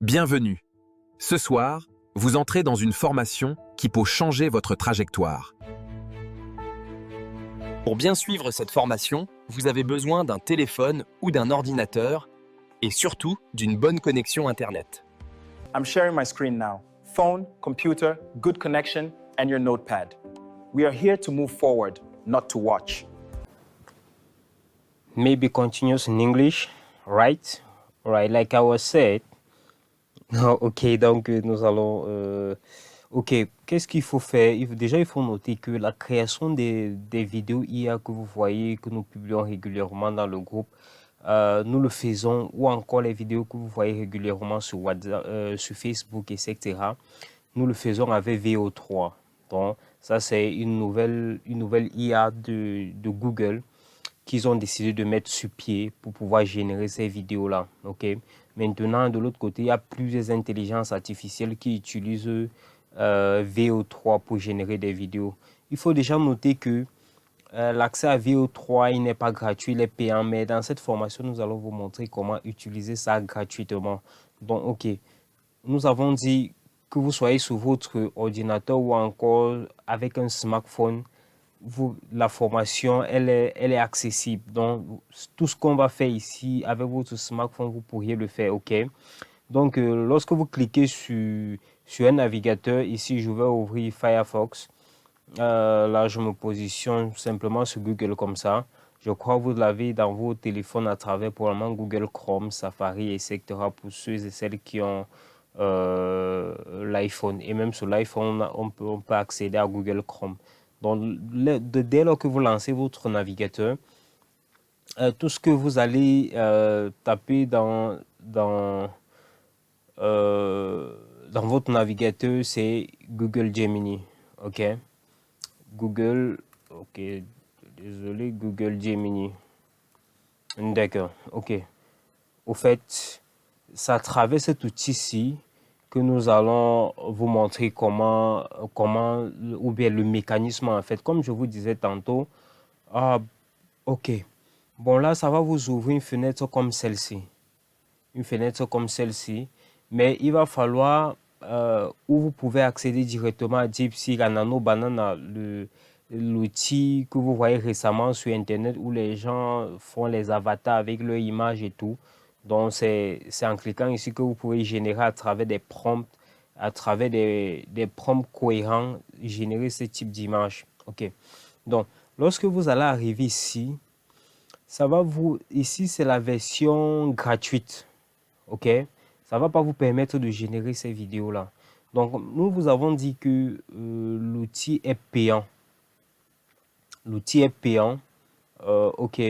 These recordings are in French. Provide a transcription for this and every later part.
Bienvenue. Ce soir, vous entrez dans une formation qui peut changer votre trajectoire. Pour bien suivre cette formation, vous avez besoin d'un téléphone ou d'un ordinateur et surtout d'une bonne connexion Internet. I'm sharing my screen now. Phone, computer, good connection, and your notepad. We are here to move forward, not to watch. Maybe continuous in English, right? Right, like I was said. Ok, donc nous allons... Ok, qu'est-ce qu'il faut faire? Déjà, il faut noter que la création des vidéos IA que vous voyez, que nous publions régulièrement dans le groupe, nous le faisons, ou encore les vidéos que vous voyez régulièrement sur WhatsApp, sur Facebook, etc. Nous le faisons avec VO3. Donc, ça, c'est une nouvelle IA de Google qu'ils ont décidé de mettre sur pied pour pouvoir générer ces vidéos-là. Okay? Maintenant, de l'autre côté, il y a plusieurs intelligences artificielles qui utilisent VO3 pour générer des vidéos. Il faut déjà noter que l'accès à VO3 il n'est pas gratuit, il est payant, mais dans cette formation, nous allons vous montrer comment utiliser ça gratuitement. Donc, ok, nous avons dit que vous soyez sur votre ordinateur ou encore avec un smartphone, la formation, elle est accessible. Donc, tout ce qu'on va faire ici, avec votre smartphone, vous pourriez le faire, ok? Donc, lorsque vous cliquez sur un navigateur, ici, je vais ouvrir Firefox. Là, je me positionne simplement sur Google comme ça. Je crois que vous l'avez dans vos téléphones à travers probablement Google Chrome, Safari, etc. pour ceux et celles qui ont l'iPhone. Et même sur l'iPhone, on peut accéder à Google Chrome. Donc, dès lors que vous lancez votre navigateur, tout ce que vous allez taper dans votre navigateur, c'est Google Gemini. OK? Google Gemini. D'accord. OK. Au fait, c'est à travers cet outil-ci que nous allons vous montrer comment, ou bien le mécanisme en fait. Comme je vous disais tantôt, ok. Bon là, ça va vous ouvrir une fenêtre comme celle-ci. Une fenêtre comme celle-ci. Mais il va falloir, où vous pouvez accéder directement à DeepSeek, à Nano Banana, l'outil que vous voyez récemment sur Internet où les gens font les avatars avec leur image et tout. Donc, c'est en cliquant ici que vous pouvez générer à travers des prompts, à travers des prompts cohérents, générer ce type d'image. OK. Donc, lorsque vous allez arriver ici, ça va ici, c'est la version gratuite. OK. Ça ne va pas vous permettre de générer ces vidéos-là. Donc, nous vous avons dit que l'outil est payant. L'outil est payant. OK.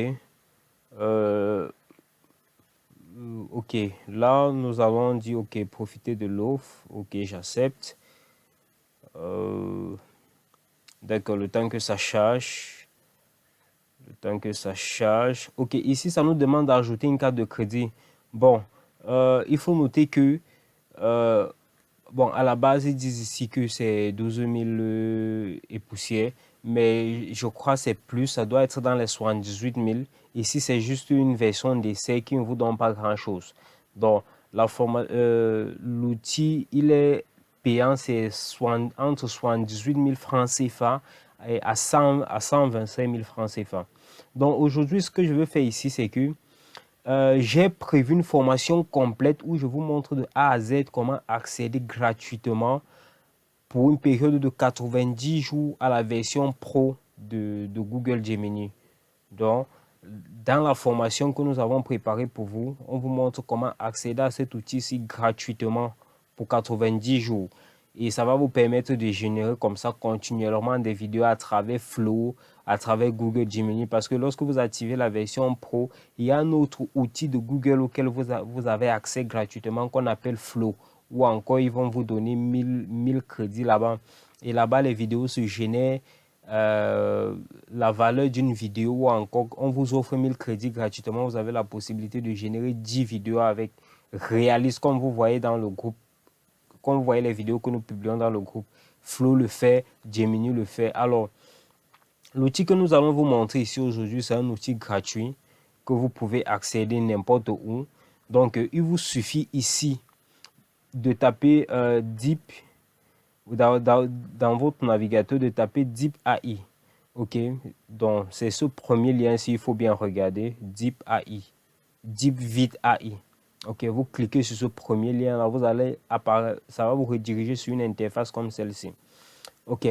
Ok, là nous avons dit ok, profiter de l'offre, ok, j'accepte. D'accord, le temps que ça charge. Ok, ici ça nous demande d'ajouter une carte de crédit. Bon, il faut noter que bon, à la base ils disent ici que c'est 12 000 et poussière, mais je crois que c'est plus, ça doit être dans les 78 000. Ici, c'est juste une version d'essai qui ne vous donne pas grand-chose. Donc, l'outil, il est payant, c'est entre 78 000 francs CFA et à 125 000 francs CFA. Donc, aujourd'hui, ce que je veux faire ici, c'est que j'ai prévu une formation complète où je vous montre de A à Z comment accéder gratuitement pour une période de 90 jours à la version Pro de Google Gemini. Donc, dans la formation que nous avons préparée pour vous, on vous montre comment accéder à cet outil-ci gratuitement pour 90 jours. Et ça va vous permettre de générer comme ça continuellement des vidéos à travers Flow, à travers Google Gemini. Parce que lorsque vous activez la version Pro, il y a un autre outil de Google auquel vous avez accès gratuitement qu'on appelle Flow. Ou encore, ils vont vous donner 1000 crédits là-bas. Et là-bas, les vidéos se génèrent. La valeur d'une vidéo ou encore on vous offre 1000 crédits gratuitement, vous avez la possibilité de générer 10 vidéos avec réalisme comme vous voyez dans le groupe, comme vous voyez les vidéos que nous publions dans le groupe. Flow le fait, Gemini le fait. Alors, l'outil que nous allons vous montrer ici aujourd'hui, c'est un outil gratuit que vous pouvez accéder n'importe où. Donc, il vous suffit ici de taper Deep dans votre navigateur, de taper Deep AI. Ok, donc c'est ce premier lien s'il faut bien regarder, Deep AI, Deep Vid AI. Ok, vous cliquez sur ce premier lien là, vous allez apparaître, ça va vous rediriger sur une interface comme celle-ci. Ok,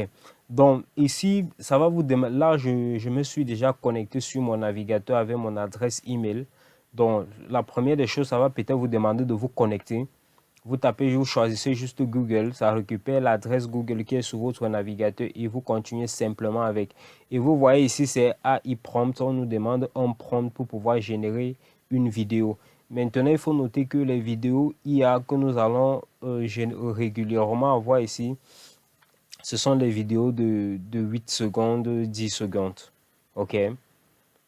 donc ici, ça va vous demander, là je me suis déjà connecté sur mon navigateur avec mon adresse email. Donc la première des choses, ça va peut-être vous demander de vous connecter. Vous tapez, vous choisissez juste Google, ça récupère l'adresse Google qui est sur votre navigateur et vous continuez simplement avec. Et vous voyez ici, c'est AI Prompt. On nous demande un prompt pour pouvoir générer une vidéo. Maintenant, il faut noter que les vidéos IA que nous allons régulièrement avoir ici, ce sont des vidéos de 8 secondes, 10 secondes. OK.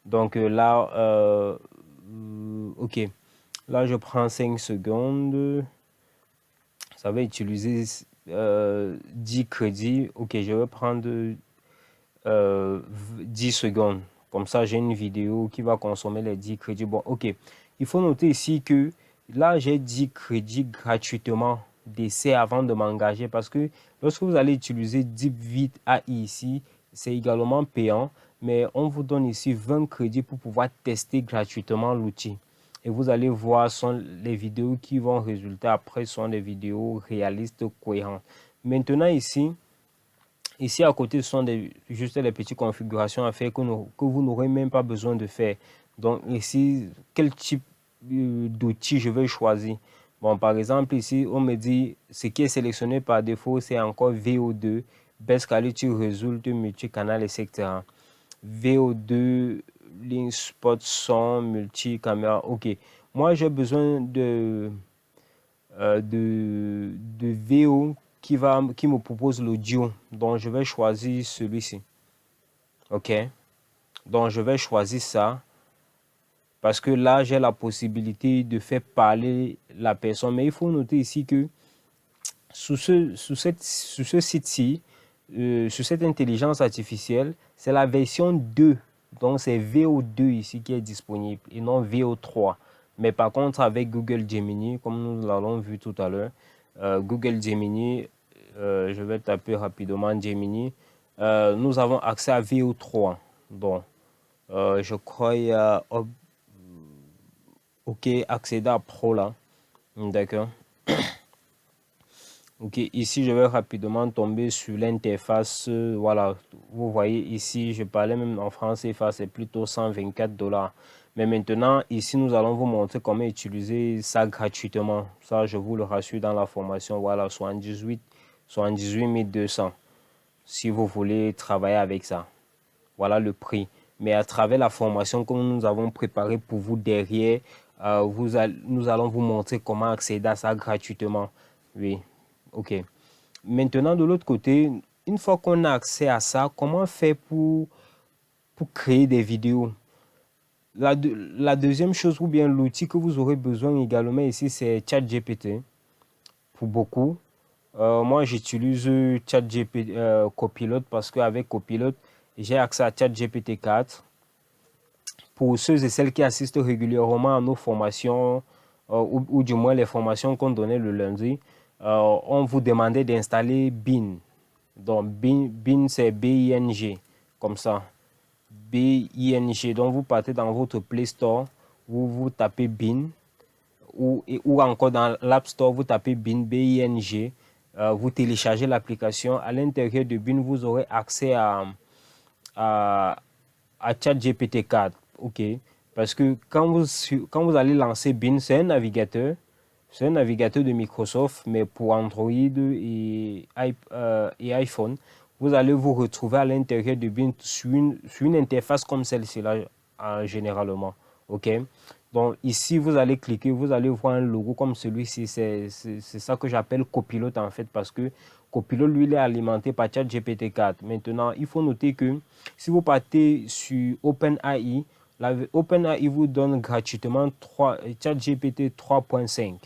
Donc là, OK. Là, je prends 5 secondes. Ça va utiliser 10 crédits. Ok, je vais prendre 10 secondes. Comme ça, j'ai une vidéo qui va consommer les 10 crédits. Bon, ok. Il faut noter ici que là, j'ai 10 crédits gratuitement d'essai avant de m'engager parce que lorsque vous allez utiliser DeepVid AI ici, c'est également payant. Mais on vous donne ici 20 crédits pour pouvoir tester gratuitement l'outil. Et vous allez voir, les vidéos qui vont résulter après sont des vidéos réalistes, cohérentes. Maintenant ici à côté, ce sont juste les petites configurations à faire que vous n'aurez même pas besoin de faire. Donc ici, quel type d'outil je vais choisir? Bon, par exemple, ici, on me dit, ce qui est sélectionné par défaut, c'est encore VO2, Best Quality Result, multicanal, etc. VO2, Link Spot, son, multi-caméra. Ok. Moi, j'ai besoin de VO qui me propose l'audio. Donc, je vais choisir celui-ci. Ok. Donc, je vais choisir ça. Parce que là, j'ai la possibilité de faire parler la personne. Mais il faut noter ici que sur ce site-ci, sur cette intelligence artificielle, c'est la version 2. Donc, c'est VO2 ici qui est disponible et non VO3. Mais par contre, avec Google Gemini, comme nous l'avons vu tout à l'heure, Google Gemini, je vais taper rapidement Gemini, nous avons accès à VO3. Donc, je crois qu'il y a OK, accéder à Pro là. D'accord. Ok, ici je vais rapidement tomber sur l'interface. Voilà, vous voyez ici, je parlais même en français, c'est plutôt 124 $. Mais maintenant, ici, nous allons vous montrer comment utiliser ça gratuitement. Ça, je vous le rassure dans la formation. Voilà, 78 200 si vous voulez travailler avec ça. Voilà le prix. Mais à travers la formation que nous avons préparée pour vous derrière, nous allons vous montrer comment accéder à ça gratuitement. Oui, ok. Maintenant, de l'autre côté, une fois qu'on a accès à ça, comment faire pour créer des vidéos? La deuxième chose ou bien l'outil que vous aurez besoin également ici, c'est ChatGPT. Pour beaucoup. Moi, j'utilise ChatGPT Copilot parce qu'avec Copilot, j'ai accès à ChatGPT 4. Pour ceux et celles qui assistent régulièrement à nos formations, ou du moins les formations qu'on donnait le lundi, on vous demandait d'installer Bing. Donc, Bing c'est B-I-N-G, comme ça. B-I-N-G. Donc, vous partez dans votre Play Store, vous tapez Bing, ou encore dans l'App Store, vous tapez Bing, B-I-N-G. Vous téléchargez l'application. À l'intérieur de Bing, vous aurez accès à ChatGPT 4. Ok, parce que quand vous allez lancer Bing, c'est un navigateur de Microsoft, mais pour Android et iPhone. Vous allez vous retrouver à l'intérieur de Bing sur une interface comme celle-ci là, généralement. Ok, donc ici vous allez cliquer, vous allez voir un logo comme celui-ci. C'est ça que j'appelle Copilot en fait, parce que Copilot, lui, il est alimenté par ChatGPT 4. Maintenant, il faut noter que si vous partez sur OpenAI, OpenAI vous donne gratuitement ChatGPT 3.5,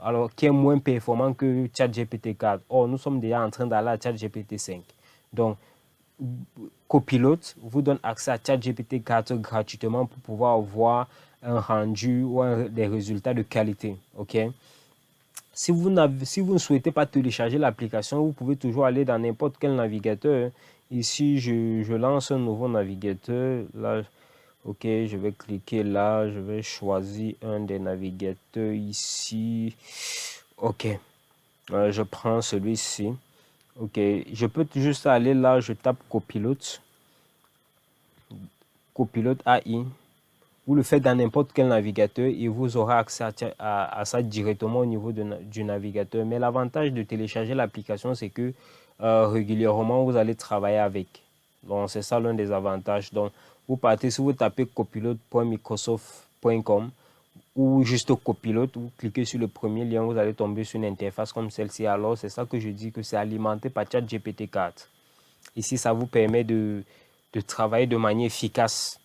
alors qui est moins performant que ChatGPT 4. Or, nous sommes déjà en train d'aller à ChatGPT 5. Donc, Copilot vous donne accès à ChatGPT 4 gratuitement pour pouvoir avoir un rendu ou des résultats de qualité. Ok. Si vous ne souhaitez pas télécharger l'application, vous pouvez toujours aller dans n'importe quel navigateur. Ici, je lance un nouveau navigateur. Là, ok, je vais cliquer là. Je vais choisir un des navigateurs ici. Ok, je prends celui-ci. Ok, je peux juste aller là. Je tape copilote. Copilote AI. Vous le faites dans n'importe quel navigateur et vous aurez accès à ça directement au niveau du navigateur. Mais l'avantage de télécharger l'application, c'est que régulièrement, vous allez travailler avec. Donc, c'est ça l'un des avantages. Donc, vous partez, si vous tapez copilote.microsoft.com ou juste copilote, vous cliquez sur le premier lien, vous allez tomber sur une interface comme celle-ci. Alors, c'est ça que je dis que c'est alimenté par ChatGPT 4. Ici, ça vous permet de travailler de manière efficace,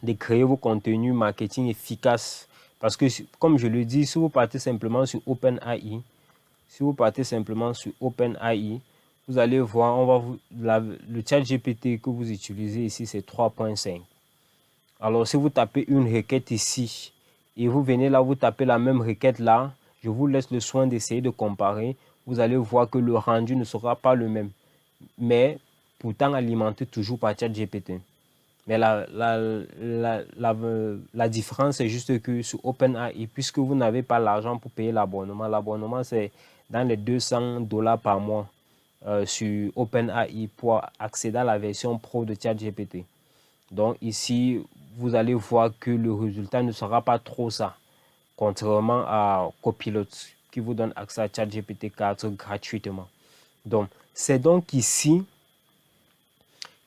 de créer vos contenus marketing efficaces. Parce que, comme je le dis, si vous partez simplement sur OpenAI, vous allez voir, le chat GPT que vous utilisez ici, c'est 3.5. Alors, si vous tapez une requête ici, et vous venez là, vous tapez la même requête là, je vous laisse le soin d'essayer de comparer. Vous allez voir que le rendu ne sera pas le même. Mais, pourtant alimenté toujours par chat GPT. Mais la différence, c'est juste que sur OpenAI, puisque vous n'avez pas l'argent pour payer l'abonnement, c'est dans les $200 par mois sur OpenAI pour accéder à la version pro de ChatGPT. Donc ici, vous allez voir que le résultat ne sera pas trop ça, contrairement à Copilot, qui vous donne accès à ChatGPT 4 gratuitement. Donc, c'est donc ici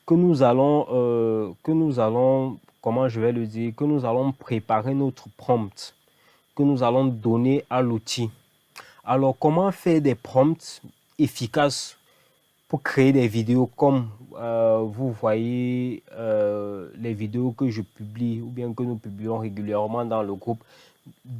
que nous allons, comment je vais le dire, que nous allons préparer notre prompt, que nous allons donner à l'outil. Alors, comment faire des prompts efficaces pour créer des vidéos comme vous voyez les vidéos que je publie ou bien que nous publions régulièrement dans le groupe.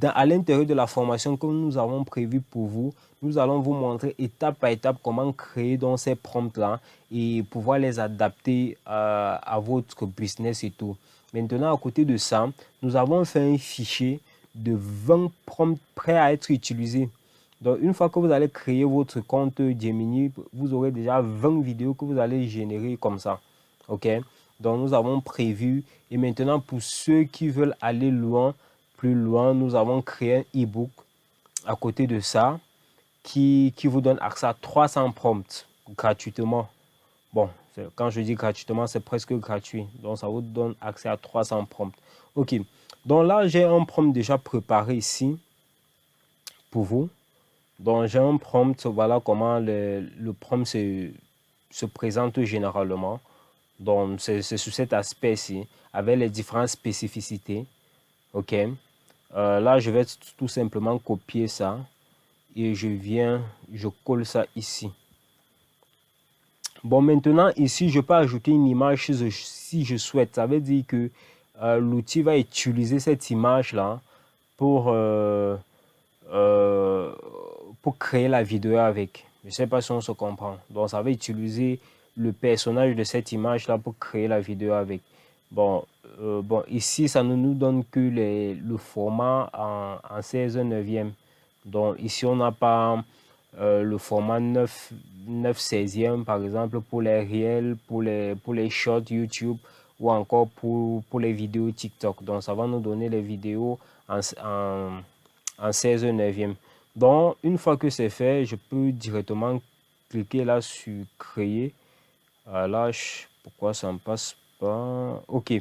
À l'intérieur de la formation que nous avons prévue pour vous, nous allons vous montrer étape par étape comment créer donc ces prompts-là et pouvoir les adapter à votre business et tout. Maintenant, à côté de ça, nous avons fait un fichier de 20 prompts prêts à être utilisés. Donc, une fois que vous allez créer votre compte Gemini, vous aurez déjà 20 vidéos que vous allez générer comme ça. OK? Donc, nous avons prévu. Et maintenant, pour ceux qui veulent aller plus loin, nous avons créé un e-book à côté de ça qui vous donne accès à 300 prompts gratuitement. Bon, quand je dis gratuitement, c'est presque gratuit. Donc, ça vous donne accès à 300 prompts. OK. Donc là, j'ai un prompt déjà préparé ici pour vous. Donc, j'ai un prompt, voilà comment le prompt se présente généralement. Donc, c'est sur cet aspect-ci, avec les différentes spécificités. OK. Là, je vais tout simplement copier ça. Et je colle ça ici. Bon, maintenant, ici, je peux ajouter une image si je souhaite. Ça veut dire que l'outil va utiliser cette image-là pour créer la vidéo avec. Je ne sais pas si on se comprend. Donc, ça va utiliser le personnage de cette image-là pour créer la vidéo avec. Bon, ici, ça ne nous donne que le format en 16/9. Donc, ici, on n'a pas le format 9/16 par exemple, pour les réels, pour les shorts YouTube ou encore pour les vidéos TikTok. Donc, ça va nous donner les vidéos en 16/9. Donc, une fois que c'est fait, je peux directement cliquer là sur créer. Là, pourquoi ça ne passe pas? OK.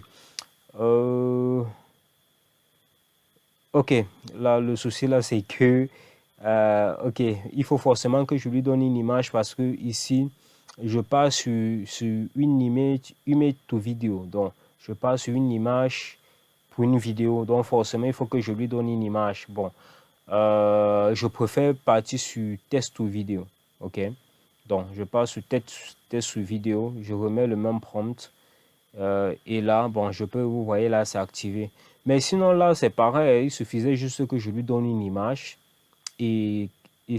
OK. Là, le souci, là, c'est que OK, il faut forcément que je lui donne une image parce que ici, je pars sur une image to vidéo. Donc, je pars sur une image pour une vidéo. Donc, forcément, il faut que je lui donne une image. Bon, je préfère partir sur test ou vidéo. OK. Donc, je pars sur test ou vidéo. Je remets le même prompt. Et là, bon, vous voyez là, c'est activé. Mais sinon, là, c'est pareil. Il suffisait juste que je lui donne une image. Et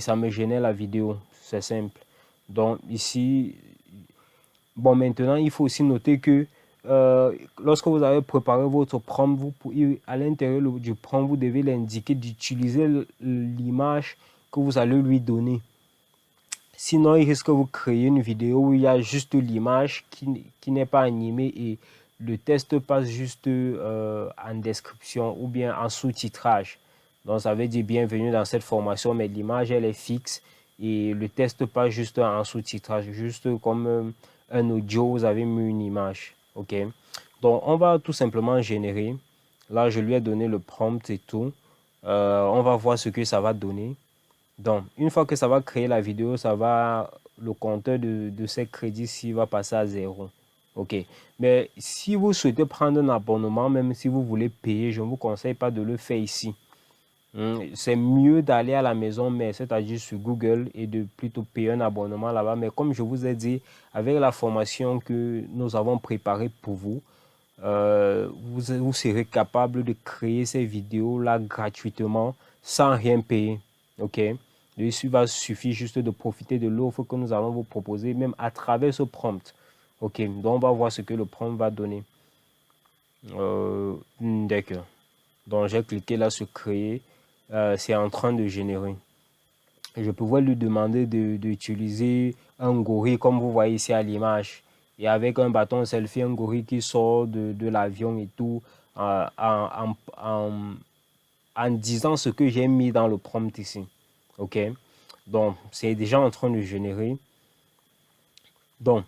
ça me génère la vidéo. C'est simple. Donc, ici, bon, maintenant, il faut aussi noter que lorsque vous avez préparé votre prompt, à l'intérieur du prompt, vous devez l'indiquer d'utiliser l'image que vous allez lui donner. Sinon, il risque de vous créer une vidéo où il y a juste l'image qui n'est pas animée et le test passe juste en description ou bien en sous-titrage. Donc, ça veut dire bienvenue dans cette formation, mais l'image, elle est fixe et le test passe juste en sous-titrage, juste comme un audio, vous avez mis une image. OK? Donc, on va tout simplement générer. Là, je lui ai donné le prompt et tout. On va voir ce que ça va donner. Donc, une fois que ça va créer la vidéo, le compteur de ces crédits-ci va passer à 0. OK. Mais si vous souhaitez prendre un abonnement, même si vous voulez payer, je ne vous conseille pas de le faire ici. C'est mieux d'aller à la maison, mais c'est-à-dire sur Google et de plutôt payer un abonnement là-bas. Mais comme je vous ai dit, avec la formation que nous avons préparée pour vous, vous serez capable de créer ces vidéos-là gratuitement sans rien payer. OK? Il va suffire juste de profiter de l'offre que nous allons vous proposer, même à travers ce prompt. OK, donc on va voir ce que le prompt va donner. D'accord. Donc j'ai cliqué là sur créer. C'est en train de générer. Je pouvais lui demander d'utiliser un gorille comme vous voyez ici à l'image. Et avec un bâton selfie, un gorille qui sort de l'avion et tout, en disant ce que j'ai mis dans le prompt ici. OK, donc c'est déjà en train de générer. Donc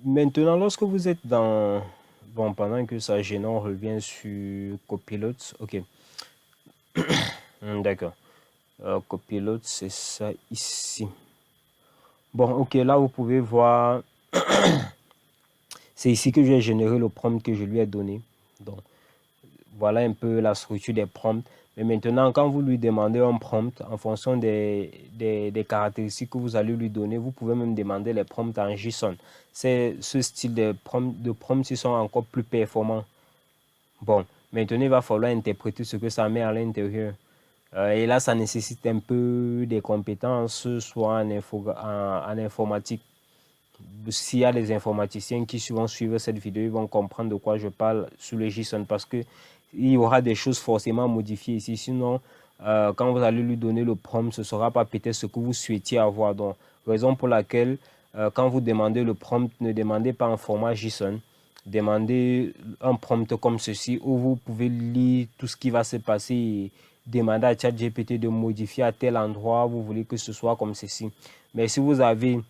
maintenant, lorsque vous êtes dans pendant que ça génère, on revient sur Copilot. OK. D'accord. Copilot, c'est ça ici. Bon, OK, là vous pouvez voir c'est ici que j'ai généré le prompt que je lui ai donné. Donc voilà un peu la structure des prompts. Mais maintenant, quand vous lui demandez un prompt, en fonction des caractéristiques que vous allez lui donner, vous pouvez même demander les prompts en JSON. C'est ce style de prompts qui sont encore plus performants. Bon, maintenant, il va falloir interpréter ce que ça met à l'intérieur. Et là, ça nécessite un peu des compétences, soit en informatique. S'il y a des informaticiens qui vont suivre cette vidéo, ils vont comprendre de quoi je parle sur le JSON parce que il y aura des choses forcément modifiées ici. Sinon, quand vous allez lui donner le prompt, ce ne sera pas peut-être ce que vous souhaitiez avoir. Donc, raison pour laquelle, quand vous demandez le prompt, ne demandez pas en format JSON. Demandez un prompt comme ceci où vous pouvez lire tout ce qui va se passer et demander à ChatGPT de modifier à tel endroit. Vous voulez que ce soit comme ceci. Mais si vous avez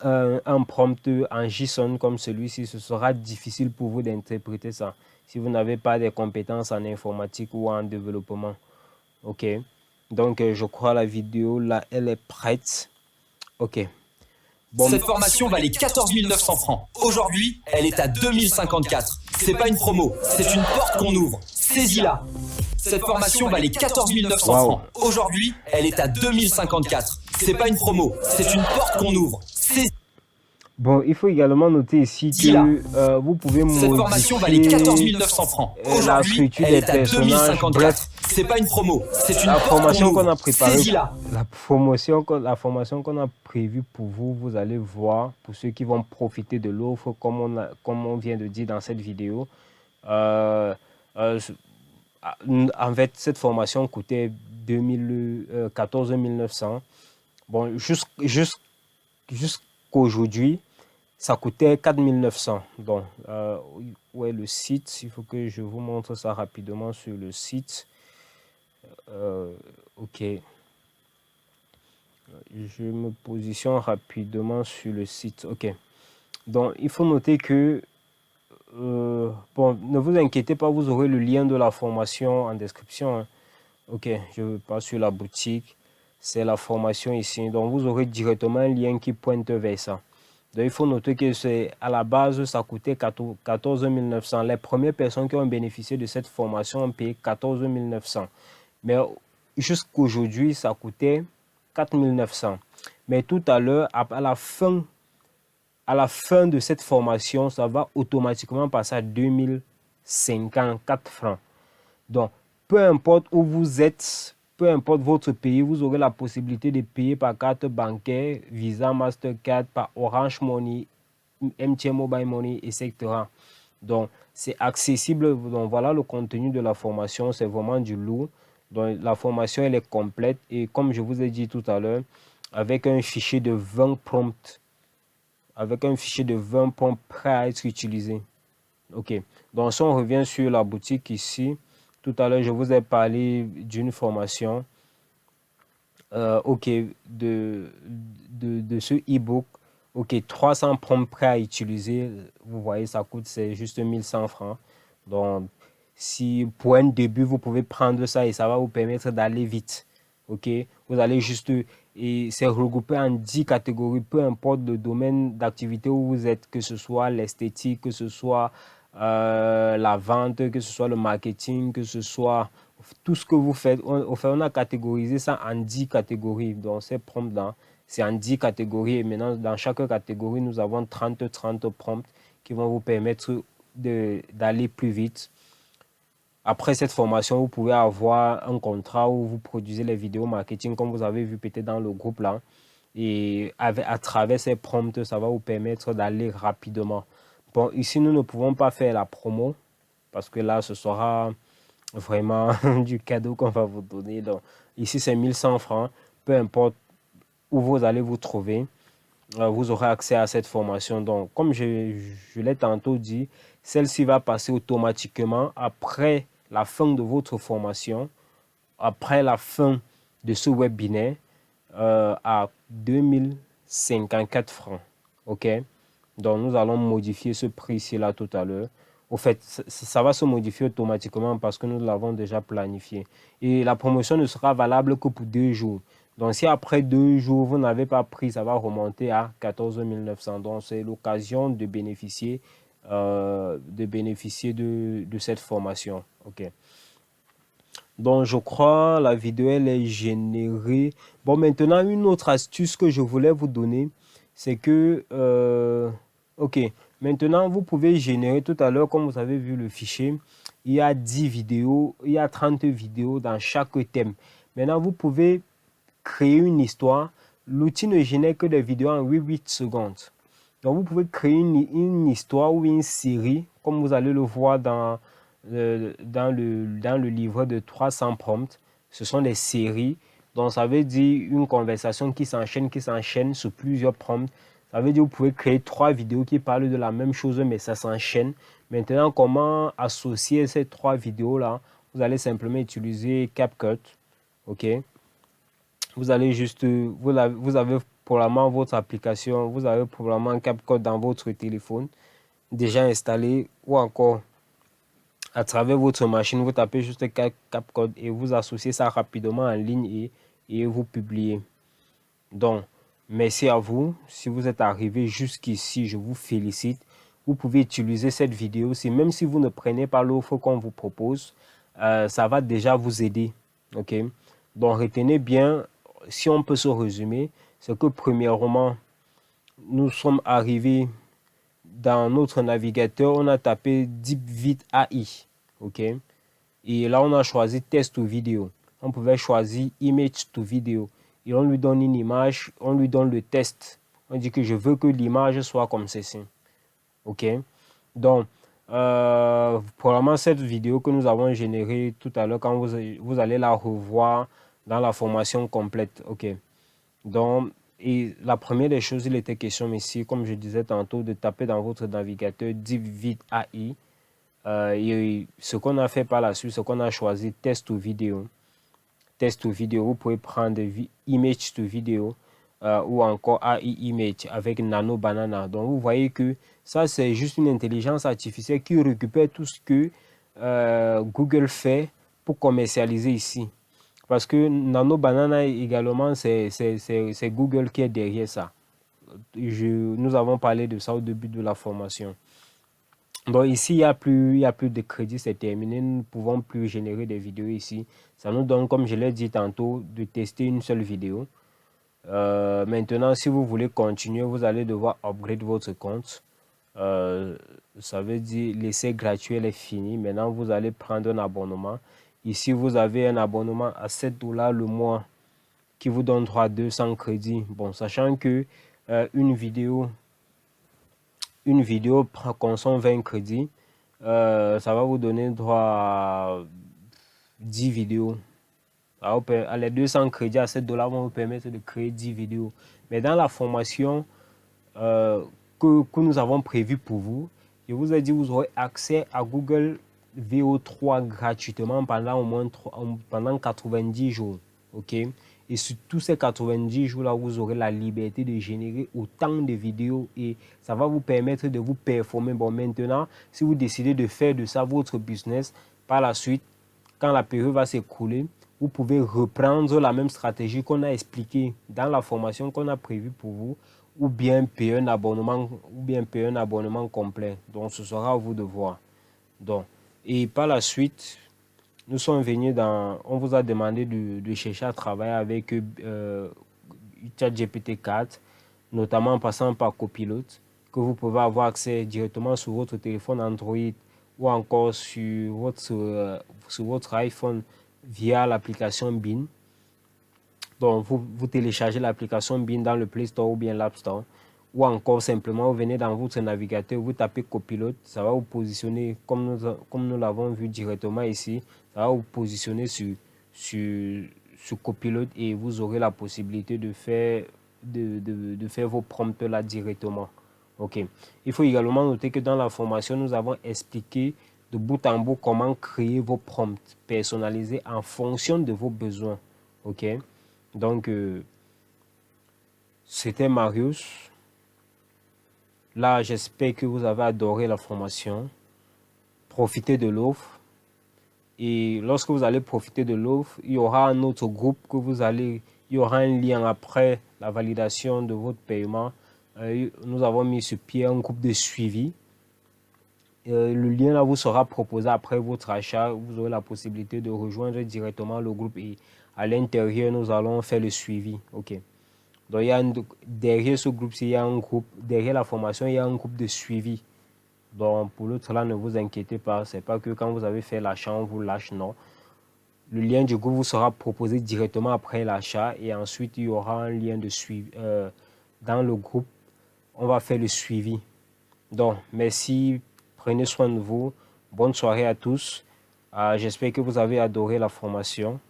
un prompt en JSON comme celui-ci, ce sera difficile pour vous d'interpréter ça si vous n'avez pas des compétences en informatique ou en développement. OK, donc je crois la vidéo là elle est prête. OK, bon, cette formation valait 14 900 francs. Aujourd'hui, elle est à 2054. C'est pas une promo, c'est une porte qu'on ouvre. Saisis-la. Cette formation valait 14 900 francs. Aujourd'hui, elle est à 2054. C'est pas une promo, c'est une porte qu'on ouvre. Bon, il faut également noter ici que vous pouvez modifier cette formation valait 14 900 francs. La structure des personnages. Bref, c'est pas une promo, c'est une formation qu'on a préparée. Saisis-la. La formation qu'on a prévue pour vous, vous allez voir, pour ceux qui vont profiter de l'offre, comme on vient de dire dans cette vidéo. En fait, cette formation coûtait 14 900. Bon, jusqu'aujourd'hui, ça coûtait 4 900. Donc, où est le site? Il faut que je vous montre ça rapidement sur le site. OK. Je me positionne rapidement sur le site. OK. Donc, il faut noter que, bon, ne vous inquiétez pas, vous aurez le lien de la formation en description. Hein. OK, je passe sur la boutique. C'est la formation ici. Donc, vous aurez directement un lien qui pointe vers ça. Donc, il faut noter que c'est à la base, ça coûtait 14 900. Les premières personnes qui ont bénéficié de cette formation ont payé 14 900. Mais jusqu'aujourd'hui, ça coûtait 4 900. Mais tout à l'heure, à la fin de cette formation, ça va automatiquement passer à 2054 francs. Donc, peu importe où vous êtes, peu importe votre pays, vous aurez la possibilité de payer par carte bancaire, Visa, Mastercard, par Orange Money, MTN Mobile Money, etc. Donc, c'est accessible. Donc, voilà le contenu de la formation. C'est vraiment du lourd. Donc, la formation, elle est complète. Et comme je vous ai dit tout à l'heure, avec un fichier de 20 prompts, avec un fichier de 20 prompts prêts à être utilisé. OK. Donc, si on revient sur la boutique ici, tout à l'heure, je vous ai parlé d'une formation, OK, de ce e-book. OK, 300 prompts prêts à utiliser. Vous voyez, ça coûte, c'est juste 1100 francs. Donc, si pour un début, vous pouvez prendre ça et ça va vous permettre d'aller vite. OK, vous allez juste, et c'est regroupé en 10 catégories, peu importe le domaine d'activité où vous êtes, que ce soit l'esthétique, que ce soit la vente, que ce soit le marketing, que ce soit tout ce que vous faites. On a catégorisé ça en 10 catégories. Donc, ces prompts-là, c'est en 10 catégories. Et maintenant, dans chaque catégorie, nous avons 30 prompts qui vont vous permettre d'aller plus vite. Après cette formation, vous pouvez avoir un contrat où vous produisez les vidéos marketing, comme vous avez vu peut-être dans le groupe là. Et à travers ces prompts, ça va vous permettre d'aller rapidement. Bon, ici, nous ne pouvons pas faire la promo parce que là, ce sera vraiment du cadeau qu'on va vous donner. Donc, ici, c'est 1100 francs. Peu importe où vous allez vous trouver, vous aurez accès à cette formation. Donc, comme je l'ai tantôt dit, celle-ci va passer automatiquement après la fin de votre formation, après la fin de ce webinaire, à 2054 francs. OK? Donc, nous allons modifier ce prix-ci là tout à l'heure. Au fait, ça va se modifier automatiquement parce que nous l'avons déjà planifié. Et la promotion ne sera valable que pour 2 jours. Donc, si après 2 jours, vous n'avez pas pris, ça va remonter à 14 900. Donc, c'est l'occasion de bénéficier, de cette formation. OK. Donc, je crois la vidéo, elle est générée. Bon, maintenant, une autre astuce que je voulais vous donner, c'est que, OK, maintenant, vous pouvez générer tout à l'heure, comme vous avez vu le fichier, il y a 10 vidéos, il y a 30 vidéos dans chaque thème. Maintenant, vous pouvez créer une histoire. L'outil ne génère que des vidéos en 8 secondes. Donc, vous pouvez créer une histoire ou une série, comme vous allez le voir dans le livre de 300 prompts. Ce sont des séries. Donc, ça veut dire une conversation qui s'enchaîne sur plusieurs prompts. Ça veut dire que vous pouvez créer 3 vidéos qui parlent de la même chose, mais ça s'enchaîne. Maintenant, comment associer ces 3 vidéos-là? Vous allez simplement utiliser CapCut. OK? Vous allez juste, vous avez probablement votre application, vous avez probablement CapCut dans votre téléphone déjà installé, ou encore à travers votre machine, vous tapez juste CapCut et vous associez ça rapidement en ligne et vous publiez. Donc, merci à vous. Si vous êtes arrivé jusqu'ici, je vous félicite. Vous pouvez utiliser cette vidéo. Même si vous ne prenez pas l'offre qu'on vous propose, ça va déjà vous aider. OK? Donc, retenez bien, si on peut se résumer, c'est que premièrement, nous sommes arrivés dans notre navigateur, on a tapé DeepVid AI. OK? Et là, on a choisi test ou vidéo. On pouvait choisir image to vidéo. Et on lui donne une image, on lui donne le test. On dit que je veux que l'image soit comme ceci. OK? Donc, probablement cette vidéo que nous avons générée tout à l'heure, quand vous allez la revoir dans la formation complète. OK? Donc, et la première des choses, il était question ici, comme je disais tantôt, de taper dans votre navigateur DeepVid AI. Et ce qu'on a fait par la suite, c'est qu'on a choisi test ou vidéo. Test ou vidéo, vous pouvez prendre image to vidéo ou encore AI image avec Nano Banana. Donc, vous voyez que ça, c'est juste une intelligence artificielle qui récupère tout ce que Google fait pour commercialiser ici. Parce que Nano Banana également, c'est Google qui est derrière ça. Nous avons parlé de ça au début de la formation. Donc ici, il n'y a plus de crédit, c'est terminé. Nous ne pouvons plus générer des vidéos ici. Ça nous donne, comme je l'ai dit tantôt, de tester une seule vidéo. Maintenant, si vous voulez continuer, vous allez devoir upgrade votre compte. Ça veut dire l'essai gratuit est fini. Maintenant, vous allez prendre un abonnement. Ici, vous avez un abonnement à 7 $ le mois qui vous donne droit à 200 crédits. Bon, sachant que une vidéo consomme 20 crédits, ça va vous donner droit à 10 vidéos. Les 200 crédits à 7 dollars vont vous permettre de créer 10 vidéos. Mais dans la formation que nous avons prévue pour vous, je vous ai dit, vous aurez accès à Google VO3 gratuitement pendant au moins pendant 90 jours. Ok? Et sur tous ces 90 jours-là, vous aurez la liberté de générer autant de vidéos et ça va vous permettre de vous performer. Bon, maintenant, si vous décidez de faire de ça votre business, par la suite, quand la période va s'écouler, vous pouvez reprendre la même stratégie qu'on a expliquée dans la formation qu'on a prévue pour vous, ou bien payer un abonnement complet. Donc, ce sera à vous de voir. Donc, et par la suite, nous sommes venus on vous a demandé de chercher à travailler avec ChatGPT 4, notamment en passant par Copilot, que vous pouvez avoir accès directement sur votre téléphone Android ou encore sur votre iPhone via l'application Bean. Donc, vous téléchargez l'application Bean dans le Play Store ou bien l'App Store. Ou encore simplement, vous venez dans votre navigateur, vous tapez Copilot, ça va vous positionner, comme nous l'avons vu directement ici, ça va vous positionner sur Copilot et vous aurez la possibilité de faire vos prompts là directement. Ok. Il faut également noter que dans la formation, nous avons expliqué de bout en bout comment créer vos prompts personnalisés en fonction de vos besoins. Ok. Donc, c'était Marius. Là, j'espère que vous avez adoré la formation. Profitez de l'offre. Et lorsque vous allez profiter de l'offre, il y aura un autre groupe il y aura un lien après la validation de votre paiement. Nous avons mis sur pied un groupe de suivi. Le lien là vous sera proposé après votre achat. Vous aurez la possibilité de rejoindre directement le groupe et à l'intérieur, nous allons faire le suivi. Ok. Donc, derrière ce groupe, derrière la formation, il y a un groupe de suivi. Donc, pour l'autre, là, ne vous inquiétez pas. Ce n'est pas que quand vous avez fait l'achat, on vous lâche, non. Le lien du groupe vous sera proposé directement après l'achat et ensuite, il y aura un lien de suivi. Dans le groupe, on va faire le suivi. Donc, merci. Prenez soin de vous. Bonne soirée à tous. J'espère que vous avez adoré la formation.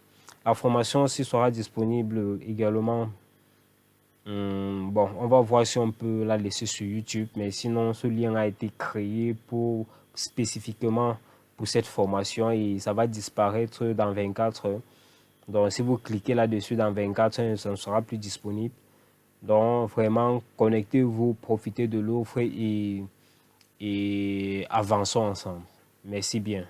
La formation aussi sera disponible également. Bon, on va voir si on peut la laisser sur YouTube, mais sinon ce lien a été créé spécifiquement pour cette formation et ça va disparaître dans 24 heures. Donc si vous cliquez là-dessus dans 24 heures, ça ne sera plus disponible. Donc vraiment, connectez-vous, profitez de l'offre et avançons ensemble. Merci bien.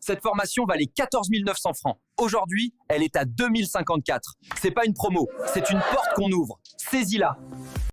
Cette formation valait 14 900 francs. Aujourd'hui, elle est à 2054. C'est pas une promo, c'est une porte qu'on ouvre. Saisis-la.